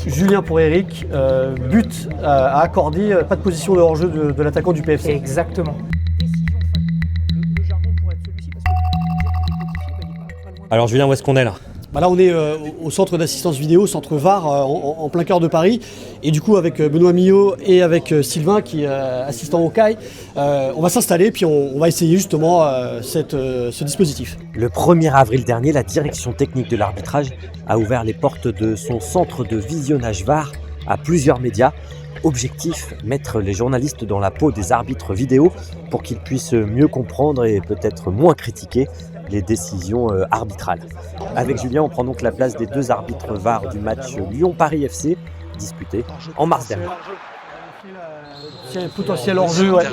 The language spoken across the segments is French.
Julien pour Eric, but à accorder, pas de position de hors-jeu de l'attaquant du PFC. Exactement. Alors Julien, où est-ce qu'on est là ? Là on est au centre d'assistance vidéo, centre VAR, en plein cœur de Paris. Et du coup avec Benoît Millot et avec Sylvain qui est assistant au CAI, on va s'installer puis on va essayer justement ce dispositif. Le 1er avril dernier, la direction technique de l'arbitrage a ouvert les portes de son centre de visionnage VAR à plusieurs médias. Objectif, mettre les journalistes dans la peau des arbitres vidéo pour qu'ils puissent mieux comprendre et peut-être moins critiquer les décisions arbitrales. Avec Julien, on prend donc la place des deux arbitres VAR du match Lyon-Paris FC, disputé en mars dernier. C'est un potentiel hors-jeu, ouais.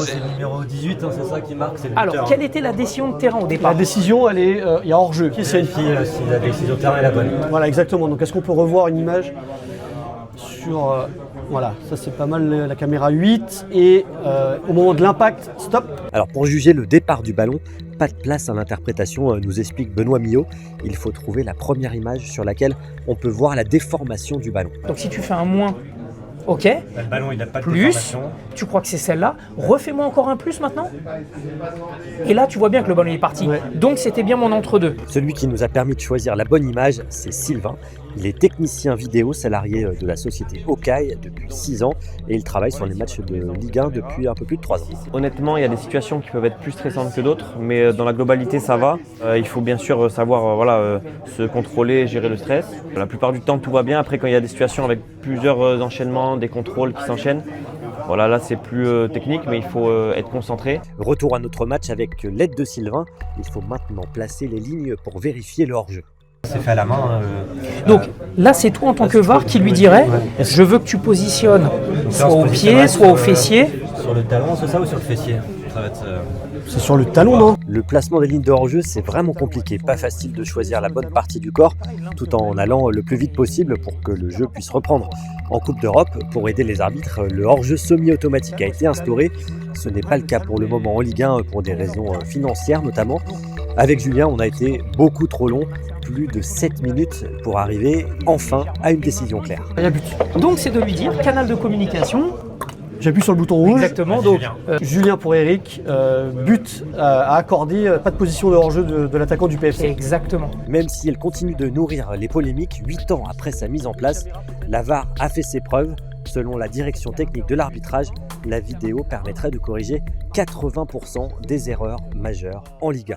C'est le numéro 18, c'est ça qui marque, c'est le Alors, quelle était la décision de terrain au départ? La décision, il y a hors-jeu. si la décision de terrain est la bonne. Voilà, exactement. Donc est-ce qu'on peut revoir une image sur... voilà, ça c'est pas mal la caméra 8 et au moment de l'impact, stop. Alors pour juger le départ du ballon, pas de place à l'interprétation, nous explique Benoît Millot. Il faut trouver la première image sur laquelle on peut voir la déformation du ballon. Donc si tu fais un moins, ok. Le ballon, il n'a pas de Plus, déformation. tu crois que c'est celle-là. Refais-moi encore un plus maintenant. Et là, tu vois bien que le ballon est parti. Ouais. Donc c'était bien mon entre-deux. Celui qui nous a permis de choisir la bonne image, c'est Sylvain. Il est technicien vidéo salarié de la société Okai depuis 6 ans et il travaille sur les matchs de Ligue 1 depuis un peu plus de 3 ans. Honnêtement, il y a des situations qui peuvent être plus stressantes que d'autres, mais dans la globalité, ça va. Il faut bien sûr savoir se contrôler et gérer le stress. La plupart du temps, tout va bien. Après, quand il y a des situations avec plusieurs enchaînements, des contrôles qui s'enchaînent, voilà, là c'est plus technique, mais il faut être concentré. Retour à notre match avec l'aide de Sylvain. Il faut maintenant placer les lignes pour vérifier le hors-jeu. C'est fait à la main. Donc là, c'est toi en tant que VAR qui lui dirait je veux que tu positionnes soit au pied, soit au fessier. Sur le talon, c'est ça, ou sur le fessier? Ça va être, C'est sur le talon, non? Le placement des lignes de hors-jeu, c'est vraiment compliqué. Pas facile de choisir la bonne partie du corps tout en allant le plus vite possible pour que le jeu puisse reprendre. En Coupe d'Europe, pour aider les arbitres, le hors-jeu semi-automatique a été instauré. Ce n'est pas le cas pour le moment en Ligue 1 pour des raisons financières notamment. Avec Julien, on a été beaucoup trop long, plus de 7 minutes pour arriver enfin à une décision claire. Il y a but. Donc c'est de lui dire canal de communication. J'appuie sur le bouton rouge. Exactement. Donc Julien pour Eric, but à accorder, pas de position de hors-jeu de l'attaquant du PFC. exactement. Même si elle continue de nourrir les polémiques, 8 ans après sa mise en place, la VAR a fait ses preuves. Selon la direction technique de l'arbitrage, la vidéo permettrait de corriger 80% des erreurs majeures en Ligue 1.